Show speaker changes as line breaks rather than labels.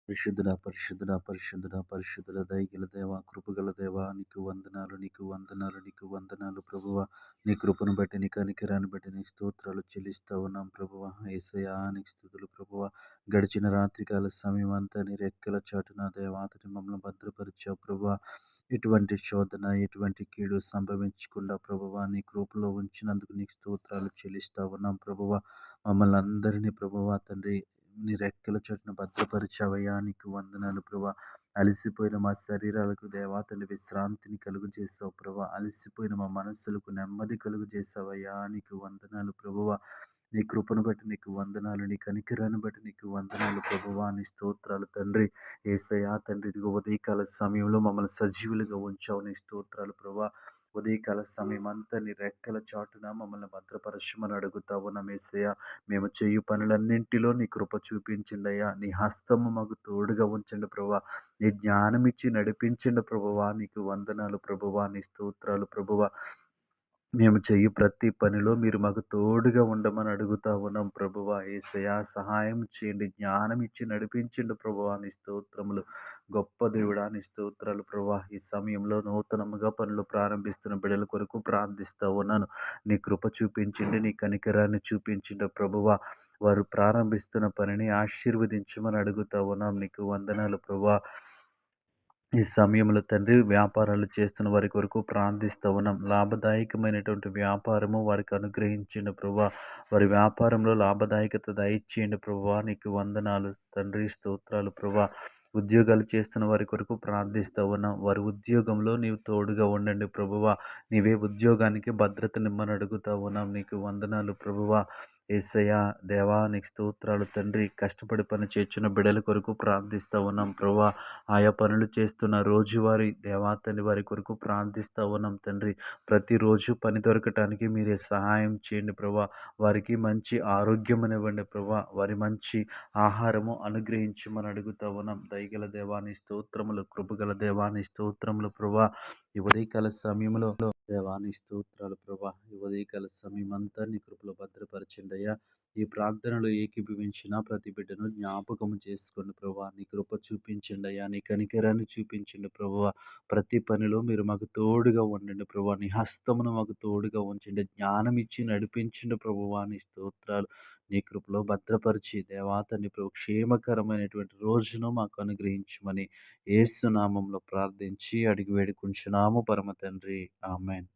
పరిశుద్ధుడా, పరిశుద్ధుడా, పరిశుద్ధుడా, పరిశుద్ధుడా, దయగల దేవా, కృపగల దేవా, నీకు వందనాలు, నీకు వందనాలు, నీకు వందనాలు ప్రభువా. నీ కృపను బట్టి, నీ కనికరాన్ని బట్టి నీ స్తోత్రాలు చెల్లిస్తా ఉన్నాం ప్రభువా. యేసయ్యా నీకు స్తుతులు ప్రభువా. గడిచిన రాత్రికాల సమయం అంతా నీ రెక్కల చాటున దేవాతని మమ్మల్ని భద్రపరిచావు ప్రభువా. ఎటువంటి శోధన, ఎటువంటి కీడు సంభవించకుండా ప్రభువా నీ కృపలో ఉంచినందుకు నీకు స్తోత్రాలు చెల్లిస్తా ఉన్నాం ప్రభువా. మమ్మల్ని అందరినీ ప్రభువా తండ్రి నీ రెక్కల చాటున భద్రపరిచావయ్యా, నీకు వందనాలు ప్రభా. అలసిపోయిన మా శరీరాలకు దేవా తండ్రి విశ్రాంతిని కలుగు చేసావు ప్రభా. అలసిపోయిన మా మనస్సులకు నెమ్మది కలుగు చేసావయ్యా, నీకు వందనాలు ప్రభువా. నీ కృపను బట్టి నీకు వందనాలు, నీ కనికరాన్ని బట్టి నీకు వందనాలు ప్రభువా. నీ స్తోత్రాలు తండ్రి. యేసయ్యా తండ్రి, ఇదిగో ఉదయకాల సమయంలో మమ్మల్ని సజీవులుగా ఉంచావు. నీ స్తోత్రాలు ప్రభా. ఉదయకాల సమయం అంతా నీ రెక్కల చాటున మమ్మల్ని భద్రపరచమని అడుగుతా ఉన్నాం యేసయ్యా. మేము చేయు పనులన్నింటిలో నీ కృప చూపించండి అయ్యా. నీ హస్తము మాకు తోడుగా ఉంచండి ప్రభువా. నీ జ్ఞానం ఇచ్చి నడిపించండి ప్రభువా. నీకు వందనాలు ప్రభువా. నీ స్తోత్రాలు ప్రభువా. మేము చెయ్యి ప్రతి పనిలో మీరు మాకు తోడుగా ఉండమని అడుగుతా ఉన్నాం ప్రభువా. యేసయ్యా సహాయం చేయండి, జ్ఞానం ఇచ్చి నడిపించండి ప్రభువా. నీ స్తోత్రములు. గొప్ప దేవుడా నీ స్తోత్రాలు ప్రభువా. ఈ సమయంలో నూతనముగా పనులు ప్రారంభిస్తున్న బిడ్డల కొరకు ప్రార్థిస్తూ ఉన్నాను. నీ కృప చూపించండి, నీ కనికరాన్ని చూపించండి ప్రభువా. వారు ప్రారంభిస్తున్న పనిని ఆశీర్వదించమని అడుగుతా ఉన్నాం. నీకు వందనాలు ప్రభువా. ఈ సమయంలో తండ్రి వ్యాపారాలు చేస్తున్న వారి కొరకు ప్రార్థిస్తూ ఉన్నాం. లాభదాయకమైనటువంటి వ్యాపారము వారికి అనుగ్రహించండి ప్రభువా. వారి వ్యాపారంలో లాభదాయకత దయచేయండి ప్రభువా. నీకు వందనాలు తండ్రి, స్తోత్రాలు ప్రభువా. ఉద్యోగాలు చేస్తున్న వారి కొరకు ప్రార్థిస్తూ ఉన్నాం. వారి ఉద్యోగంలో నీవు తోడుగా ఉండండి ప్రభువా. నీవే ఉద్యోగానికి భద్రతనిమ్మని అడుగుతా ఉన్నాం. నీకు వందనాలు ప్రభువా. యేసయ్యా దేవా నీకు స్తోత్రాలు తండ్రి. కష్టపడి పని చేర్చున్న బిడ్డల కొరకు ప్రార్థిస్తూ ఉన్నాం ప్రభువా. ఆయా పనులు చేస్తున్న రోజువారీ దేవాతని వారి కొరకు ప్రార్థిస్తూ ఉన్నాం తండ్రి. ప్రతిరోజు పని దొరకటానికి మీరే సహాయం చేయండి ప్రభా. వారికి మంచి ఆరోగ్యమునివ్వండి ప్రభా. వారి మంచి ఆహారము అనుగ్రహించమని అడుగుతా ఉన్నాం. దయగల దేవాని స్తోత్రములు, కృపగల దేవాని స్తోత్రములు ప్రభా. ఈ ఉదయకాల సమయంలో దేవాని స్తోత్రాలు ప్రభా. ఈ ఉదయకాల సమయం అంతా నీ కృపలో భద్రపరచండి అయ్యా. ఈ ప్రార్థనలో ఏకీభవించిన ప్రతి బిడ్డను జ్ఞాపకము చేసుకోండి ప్రభా. నీ కృప చూపించండి అయ్యా. నీ కనికరాన్ని చూపించండి ప్రభువా. ప్రతి పనిలో మీరు మాకు తోడుగా ఉండండి ప్రభా. నీ హస్తమును మాకు తోడుగా ఉంచండి. జ్ఞానం ఇచ్చి నడిపించండి ప్రభువా. నీ స్తోత్రాలు. నీ కృపలో భద్రపరిచి దేవాతని ప్రభు క్షేమకరమైనటువంటి రోజును మాకు అనుగ్రహించమని యేసు నామంలో ప్రార్థించి అడిగి వేడుకుంటున్నాము పరమ తండ్రి. ఆమేన్.